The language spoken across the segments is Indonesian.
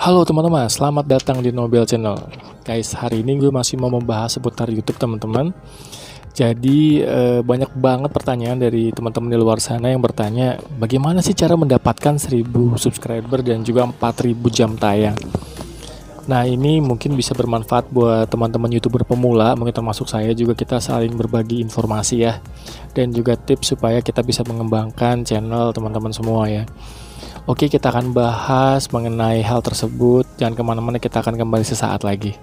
Halo teman-teman, selamat datang di Nobel Channel. Guys, hari ini gue masih mau membahas seputar YouTube teman-teman. Jadi banyak banget pertanyaan dari teman-teman di luar sana yang bertanya, bagaimana sih cara mendapatkan 1000 subscriber dan juga 4000 jam tayang. Nah, ini mungkin bisa bermanfaat buat teman-teman YouTuber pemula, mungkin termasuk saya juga. Kita saling berbagi informasi ya, dan juga tips supaya kita bisa mengembangkan channel teman-teman semua ya. Oke, kita akan bahas mengenai hal tersebut. Jangan kemana-mana, kita akan kembali sesaat lagi.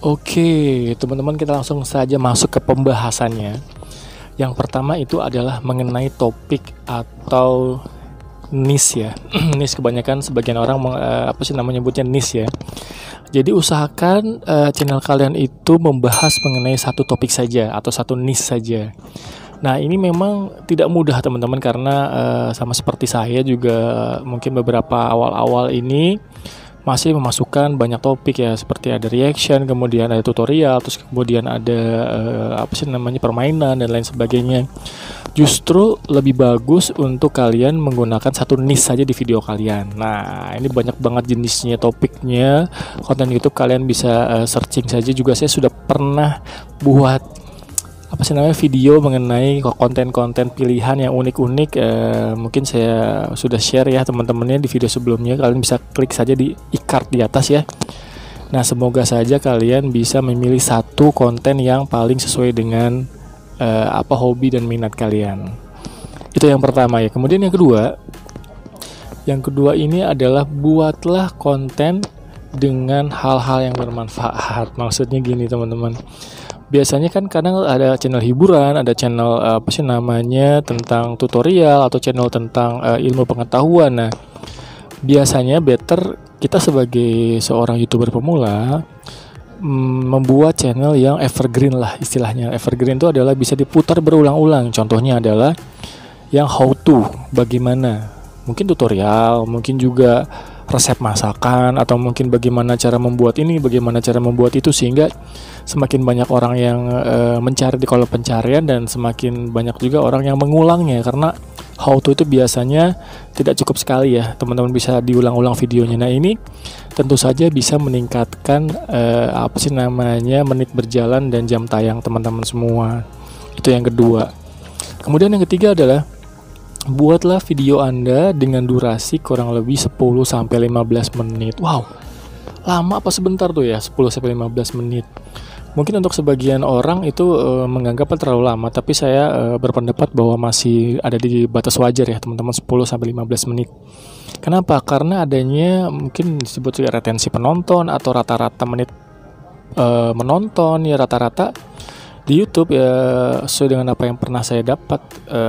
Oke, teman-teman, kita langsung saja masuk ke pembahasannya. Yang pertama itu adalah mengenai topik atau niche ya. Niche, kebanyakan sebagian orang nyebutnya niche ya. Jadi usahakan channel kalian itu membahas mengenai satu topik saja atau satu niche saja. Nah, ini memang tidak mudah teman-teman, karena sama seperti saya juga mungkin beberapa awal-awal ini masih memasukkan banyak topik ya, seperti ada reaction, kemudian ada tutorial, terus kemudian ada permainan dan lain sebagainya. Justru lebih bagus untuk kalian menggunakan satu niche saja di video kalian. Nah, ini banyak banget jenisnya, topiknya, konten YouTube kalian bisa searching saja. Juga saya sudah pernah buat video mengenai konten-konten pilihan yang unik-unik. Mungkin saya sudah share ya teman-temannya di video sebelumnya. Kalian bisa klik saja di e-card di atas ya. Nah, semoga saja kalian bisa memilih satu konten yang paling sesuai dengan hobi dan minat kalian. Itu yang pertama ya. Kemudian yang kedua ini adalah buatlah konten dengan hal-hal yang bermanfaat. Maksudnya gini teman-teman, biasanya kan kadang ada channel hiburan, ada channel tentang tutorial, atau channel tentang ilmu pengetahuan. Nah, biasanya better kita sebagai seorang YouTuber pemula membuat channel yang evergreen lah istilahnya. Evergreen itu adalah bisa diputar berulang-ulang. Contohnya adalah yang how to, bagaimana, mungkin tutorial, mungkin juga resep masakan, atau mungkin bagaimana cara membuat ini, bagaimana cara membuat itu, sehingga semakin banyak orang yang mencari di kolom pencarian, dan semakin banyak juga orang yang mengulangnya, karena how to itu biasanya tidak cukup sekali ya teman-teman, bisa diulang-ulang videonya. Nah, ini tentu saja bisa meningkatkan menit berjalan dan jam tayang teman-teman semua. Itu yang kedua. Kemudian yang ketiga adalah buatlah video Anda dengan durasi kurang lebih 10-15 menit. Wow, lama apa sebentar tuh ya, 10-15 menit. Mungkin untuk sebagian orang itu menganggap terlalu lama, tapi saya berpendapat bahwa masih ada di batas wajar ya teman-teman, 10-15 menit. Kenapa? Karena adanya mungkin disebut retensi penonton atau rata-rata menit menonton ya, rata-rata di YouTube ya, sesuai dengan apa yang pernah saya dapat,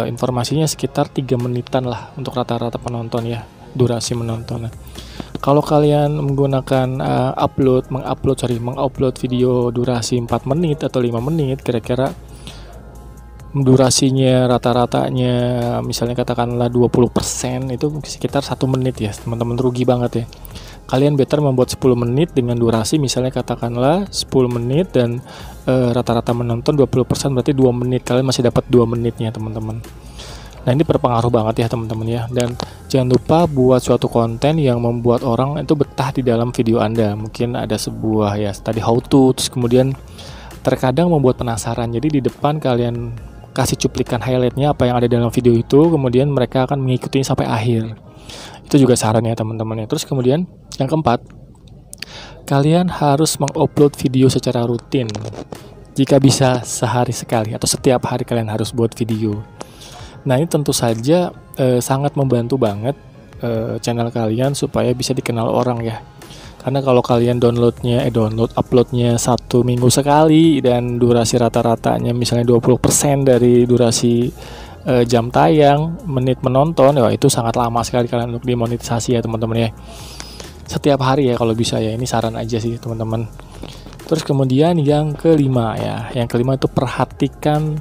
informasinya sekitar 3 menitan lah untuk rata-rata penonton ya, durasi menonton. Kalau kalian menggunakan mengupload video durasi 4 menit atau 5 menit, kira-kira durasinya rata-ratanya misalnya katakanlah 20%, itu sekitar 1 menit ya teman-teman, rugi banget ya. Kalian better membuat 10 menit dengan durasi misalnya katakanlah 10 menit dan rata-rata menonton 20%, berarti 2 menit. Kalian masih dapat 2 menitnya teman-teman. Nah, ini berpengaruh banget ya teman-teman ya. Dan jangan lupa buat suatu konten yang membuat orang itu betah di dalam video Anda. Mungkin ada sebuah ya tadi how to, terus kemudian terkadang membuat penasaran. Jadi di depan kalian kasih cuplikan highlightnya apa yang ada dalam video itu, kemudian mereka akan mengikutinya sampai akhir. Itu juga saran ya teman-teman ya. Terus kemudian yang keempat, kalian harus mengupload video secara rutin. Jika bisa sehari sekali atau setiap hari kalian harus buat video. Nah, ini tentu saja sangat membantu banget channel kalian supaya bisa dikenal orang ya. Karena kalau kalian uploadnya 1 minggu sekali dan durasi rata-ratanya misalnya 20% dari durasi jam tayang, menit menonton, ya itu sangat lama sekali kalian untuk dimonetisasi ya teman-teman ya. Setiap hari ya kalau bisa ya, ini saran aja sih teman-teman. Terus kemudian yang kelima itu perhatikan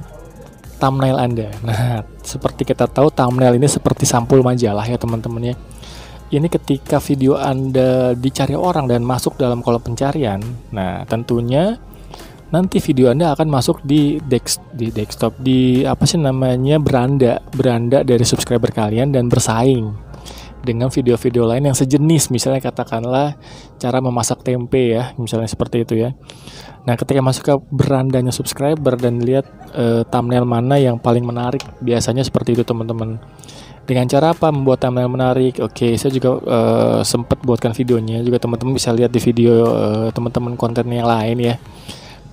thumbnail Anda. Nah, seperti kita tahu thumbnail ini seperti sampul majalah ya teman-teman ya. Ini ketika video Anda dicari orang dan masuk dalam kolom pencarian, nah tentunya nanti video Anda akan masuk di desktop, di apa sih namanya, beranda dari subscriber kalian dan bersaing dengan video-video lain yang sejenis, misalnya katakanlah cara memasak tempe ya, misalnya seperti itu ya. Nah, ketika masuk ke berandanya subscriber dan lihat thumbnail mana yang paling menarik, biasanya seperti itu teman-teman. Dengan cara apa membuat thumbnail menarik? Oke, saya juga sempat buatkan videonya, juga teman-teman bisa lihat di video teman-teman konten yang lain ya.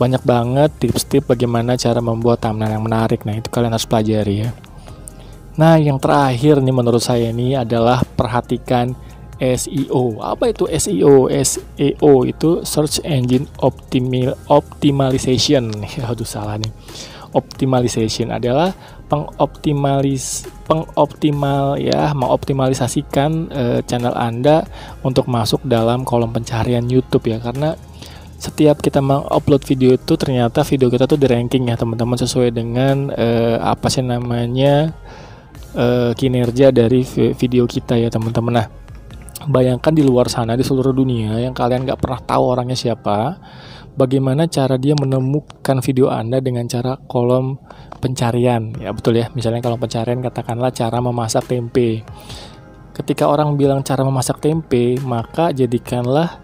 Banyak banget tips-tips bagaimana cara membuat thumbnail yang menarik. Nah, itu kalian harus pelajari ya. Nah, yang terakhir nih menurut saya ini adalah perhatikan SEO. Apa itu SEO? SEO itu Search Engine Optimization. Aduh, salah nih. Optimization adalah mengoptimalisasikan channel Anda untuk masuk dalam kolom pencarian YouTube ya, karena setiap kita mengupload video itu ternyata video kita tuh di ranking ya teman-teman, sesuai dengan apa sih namanya, kinerja dari video kita ya teman-teman. Nah, bayangkan di luar sana, di seluruh dunia yang kalian gak pernah tahu orangnya siapa, bagaimana cara dia menemukan video Anda dengan cara kolom pencarian ya, betul ya. Misalnya kolom pencarian katakanlah cara memasak tempe. Ketika orang bilang cara memasak tempe, maka jadikanlah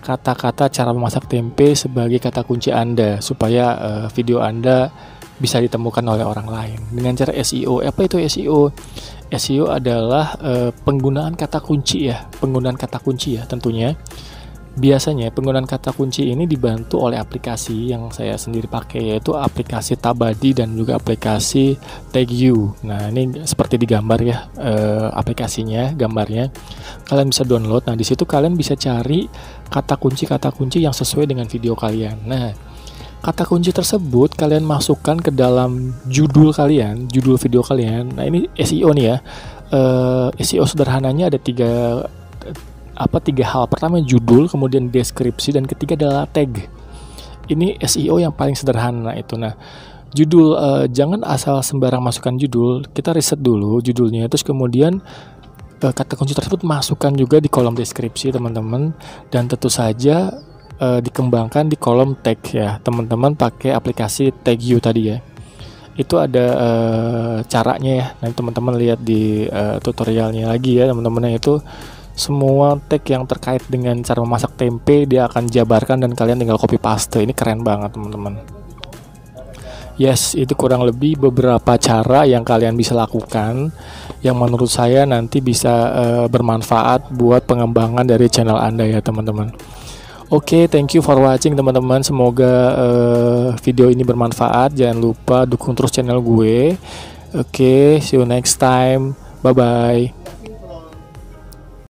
kata-kata cara memasak tempe sebagai kata kunci Anda supaya video Anda bisa ditemukan oleh orang lain dengan cara SEO. Apa itu SEO? SEO adalah penggunaan kata kunci ya, tentunya. Biasanya penggunaan kata kunci ini dibantu oleh aplikasi yang saya sendiri pakai, yaitu aplikasi Tabadi dan juga aplikasi TagU. Nah, ini seperti digambar ya, aplikasinya, gambarnya. Kalian bisa download. Nah, di situ kalian bisa cari kata kunci yang sesuai dengan video kalian. Nah, kata kunci tersebut kalian masukkan ke dalam judul video kalian. Nah, ini SEO nih ya. SEO sederhananya ada tiga hal. Pertama judul, kemudian deskripsi, dan ketiga adalah tag. Ini SEO yang paling sederhana itu. Nah, judul, jangan asal sembarang masukkan judul. Kita riset dulu judulnya, terus kemudian kata kunci tersebut masukkan juga di kolom deskripsi teman-teman, dan tentu saja dikembangkan di kolom tag ya teman-teman, pakai aplikasi TagU tadi ya. Itu ada caranya ya, nanti teman-teman lihat di tutorialnya lagi ya teman-teman. Itu semua tag yang terkait dengan cara memasak tempe dia akan jabarkan dan kalian tinggal copy paste. Ini keren banget teman-teman. Yes, itu kurang lebih beberapa cara yang kalian bisa lakukan yang menurut saya nanti bisa bermanfaat buat pengembangan dari channel Anda ya teman-teman. Oke, thank you for watching teman-teman. Semoga video ini bermanfaat. Jangan lupa dukung terus channel gue. Oke, see you next time. Bye-bye.